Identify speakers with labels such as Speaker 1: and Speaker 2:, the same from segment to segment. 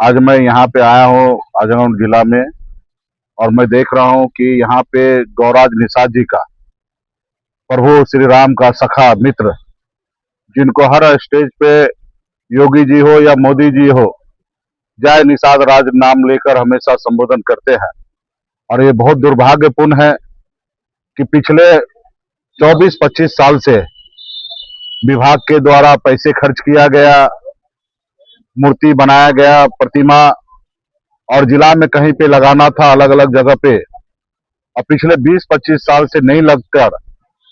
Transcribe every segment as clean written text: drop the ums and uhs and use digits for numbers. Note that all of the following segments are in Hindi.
Speaker 1: आज मैं यहाँ पे आया हूँ आजमगढ़ जिला में और मैं देख रहा हूँ कि यहाँ पे गौराज निषाद जी का, प्रभु श्री राम का सखा मित्र, जिनको हर स्टेज पे योगी जी हो या मोदी जी हो, जय निषाद राज नाम लेकर हमेशा संबोधन करते हैं। और ये बहुत दुर्भाग्यपूर्ण है कि पिछले 24-25 साल से विभाग के द्वारा पैसे खर्च किया गया, मूर्ति बनाया गया, प्रतिमा, और जिला में कहीं पे लगाना था अलग अलग जगह पे, और पिछले 20-25 साल से नहीं लगकर,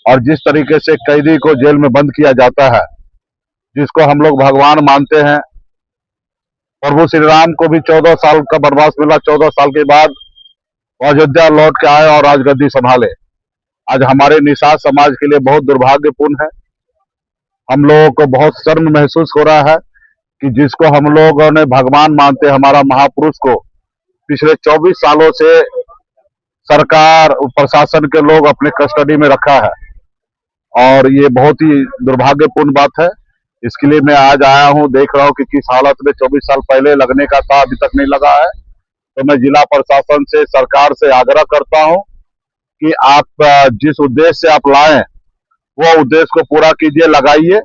Speaker 1: और जिस तरीके से कैदी को जेल में बंद किया जाता है, जिसको हम लोग भगवान मानते हैं। प्रभु श्री राम को भी 14 साल का वनवास मिला, 14 साल के बाद अयोध्या लौट के आए और राजगद्दी संभाले। आज हमारे निषाद समाज के लिए बहुत दुर्भाग्यपूर्ण है। हम लोगों को बहुत शर्म महसूस हो रहा है कि जिसको हम लोगों ने भगवान मानते, हमारा महापुरुष को पिछले 24 सालों से सरकार प्रशासन के लोग अपने कस्टडी में रखा है, और ये बहुत ही दुर्भाग्यपूर्ण बात है। इसके लिए मैं आज आया हूँ, देख रहा हूँ कि किस हालत में 24 साल पहले लगने का था, अभी तक नहीं लगा है। तो मैं जिला प्रशासन से, सरकार से आग्रह करता हूँ कि आप जिस उद्देश्य से आप लाए वो उद्देश्य को पूरा कीजिए, लगाइए।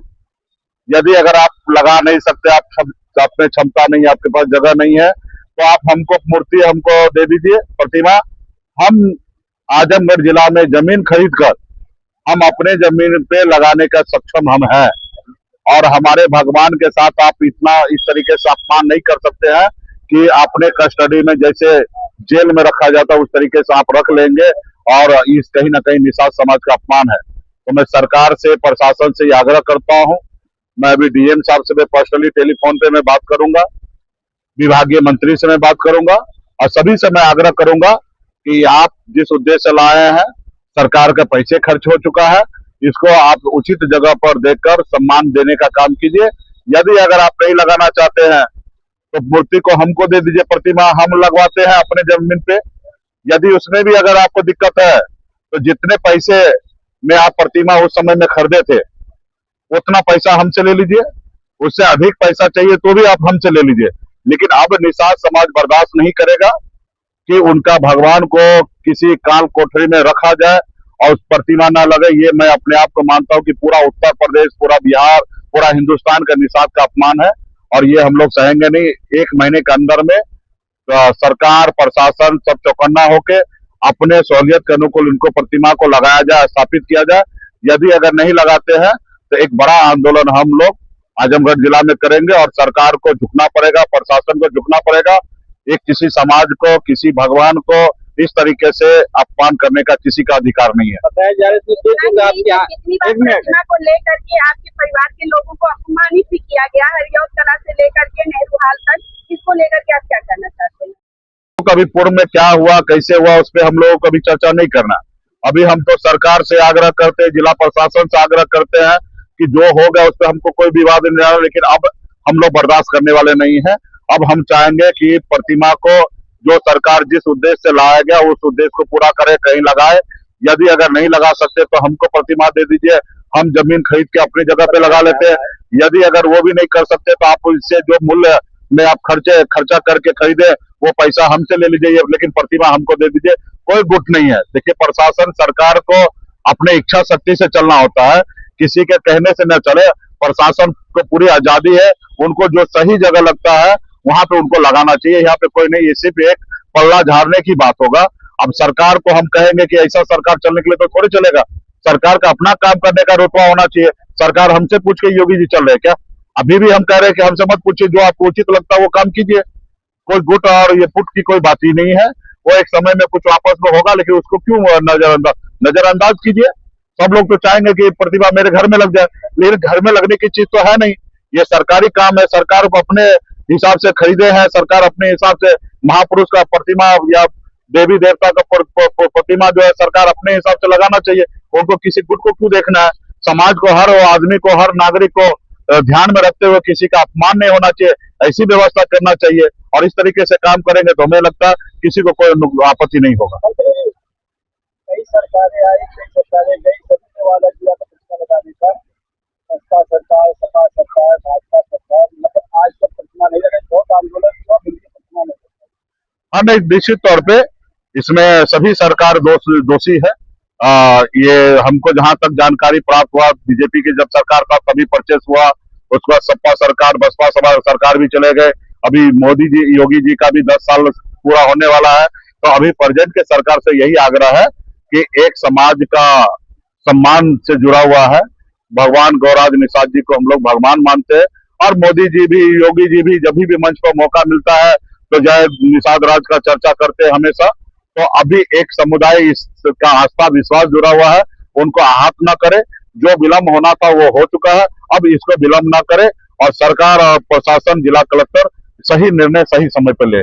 Speaker 1: यदि अगर आप लगा नहीं सकते, आप में क्षमता नहीं है, आपके पास जगह नहीं है, तो आप हमको मूर्ति हमको दे दीजिए, प्रतिमा। हम आजमगढ़ जिला में जमीन खरीद कर हम अपने जमीन पे लगाने का सक्षम हम हैं, और हमारे भगवान के साथ आप इतना इस तरीके से अपमान नहीं कर सकते हैं कि अपने कस्टडी में जैसे जेल में रखा जाता है उस तरीके से आप रख लेंगे, और इस कहीं ना कहीं निषाद समाज का अपमान है। तो मैं सरकार से, प्रशासन से आग्रह करता हूं। मैं अभी डीएम साहब से पर्सनली टेलीफोन पे मैं बात करूंगा, विभागीय मंत्री से मैं बात करूंगा, और सभी से मैं आग्रह करूंगा कि आप जिस उद्देश्य से लाए हैं, सरकार के पैसे खर्च हो चुका है, इसको आप उचित जगह पर देकर सम्मान देने का काम कीजिए। यदि अगर आप नहीं लगाना चाहते हैं तो मूर्ति को हमको दे दीजिए, प्रतिमा हम लगवाते हैं अपने जमीन पे। यदि उसमें भी अगर आपको दिक्कत है तो जितने पैसे में आप प्रतिमा उस समय में खरीदे थे उतना पैसा हमसे ले लीजिए, उससे अधिक पैसा चाहिए तो भी आप हमसे ले लीजिए। लेकिन अब निषाद समाज बर्दाश्त नहीं करेगा कि उनका भगवान को किसी काल कोठरी में रखा जाए और उस प्रतिमा ना लगे। ये मैं अपने आप को मानता हूँ कि पूरा उत्तर प्रदेश, पूरा बिहार, पूरा हिंदुस्तान का निषाद का अपमान है, और ये हम लोग सहेंगे नहीं। 1 महीने के अंदर में सरकार, प्रशासन सब चौकन्ना होके अपने सहूलियत के अनुकूल इनको प्रतिमा को लगाया जाए, स्थापित किया जाए। यदि अगर नहीं लगाते हैं तो एक बड़ा आंदोलन हम लोग आजमगढ़ जिला में करेंगे, और सरकार को झुकना पड़ेगा, प्रशासन को झुकना पड़ेगा। एक किसी समाज को, किसी भगवान को इस तरीके से अपमान करने का किसी का अधिकार नहीं है।
Speaker 2: बताया जा रहा है
Speaker 3: प्रतिमा को लेकर के आपके परिवार के लोगों को अपमानित भी किया गया, हरियौत कला से लेकर के नेहरू हाल तक, इसको लेकर के आप क्या कहना चाहते हैं?
Speaker 1: कभी पूर्व में क्या हुआ, कैसे हुआ, उस पर हम लोगों को कभी चर्चा नहीं करना। अभी हम तो सरकार से आग्रह करते हैं, जिला प्रशासन से आग्रह करते हैं कि जो हो गया उस पर हमको कोई विवाद नहीं आ रहा, लेकिन अब हम लोग बर्दाश्त करने वाले नहीं है। अब हम चाहेंगे कि प्रतिमा को जो सरकार जिस उद्देश्य से लाया गया उस उद्देश्य को पूरा करे, कहीं लगाए। यदि अगर नहीं लगा सकते तो हमको प्रतिमा दे दीजिए, हम जमीन खरीद के अपनी जगह पे लगा लेते हैं। यदि अगर वो भी नहीं कर सकते तो आप इससे जो मूल्य में आप खर्चा करके खरीदे वो पैसा हमसे ले लीजिए, लेकिन प्रतिमा हमको दे दीजिए। कोई गुट नहीं है। देखिए, प्रशासन, सरकार को अपने इच्छा शक्ति से चलना होता है, किसी के कहने से न चले। प्रशासन को पूरी आजादी है, उनको जो सही जगह लगता है वहां पे उनको लगाना चाहिए। यहाँ पे कोई नहीं, ये सिर्फ एक पल्ला झाड़ने की बात होगा। अब सरकार को हम कहेंगे कि ऐसा सरकार चलने के लिए तो थोड़ी चलेगा। सरकार का अपना काम करने का रुतबा होना चाहिए। सरकार हमसे पूछ के योगी जी चल रहे हैं क्या? अभी भी हम कह रहे हैं कि हमसे मत पूछिए, जो आपको उचित लगता है वो काम कीजिए। कोई गुट और ये पुट की कोई बात ही नहीं है। वो एक समय में कुछ आपस में होगा, लेकिन उसको क्यों नजरअंदाज कीजिए। सब लोग तो चाहेंगे कि प्रतिभा मेरे घर में लग जाए, लेकिन घर में लगने की चीज तो है नहीं। ये सरकारी काम है, सरकार को अपने हिसाब से खरीदे हैं, सरकार अपने हिसाब से महापुरुष का प्रतिमा या देवी देवता का प्रतिमा जो है सरकार अपने हिसाब से लगाना चाहिए। उनको किसी गुट को क्यों देखना है? समाज को, हर आदमी को, हर नागरिक को ध्यान में रखते हुए किसी का अपमान नहीं होना चाहिए, ऐसी व्यवस्था करना चाहिए। और इस तरीके से काम करेंगे तो हमें लगता है किसी को कोई आपत्ति नहीं होगा।
Speaker 2: कई सरकारें आई, कई सरकारें गई, सभी ने वादा किया था प्रतिमा लगाने का। सपा सरकार, सपा सरकार, भाजपा सरकार, मतलब आज तक प्रतिमा नहीं लगाई। बहुत आंदोलन हुआ,
Speaker 1: हाँ नहीं, निश्चित तौर पे इसमें सभी सरकार दोषी है। ये हमको जहां तक जानकारी प्राप्त हुआ, बीजेपी की जब सरकार था तभी परचेस हुआ, उसके बाद सपा सरकार, बसपा सरकार भी चले गए, अभी मोदी जी, योगी जी का भी 10 साल पूरा होने वाला है। तो अभी प्रेजेंट के सरकार से यही आग्रह है कि एक समाज का सम्मान से जुड़ा हुआ है। भगवान गौराज निषाद जी को हम लोग भगवान मानते हैं, और मोदी जी भी, योगी जी भी जब भी मंच पर मौका मिलता है तो जय निषाद राज का चर्चा करते हैं हमेशा। तो अभी एक समुदाय इसका आस्था विश्वास जुड़ा हुआ है, उनको आहत न करे। जो विलंब होना था वो हो चुका है, अब इसको विलंब न करे, और सरकार और प्रशासन, जिला कलेक्टर सही निर्णय सही समय पर ले।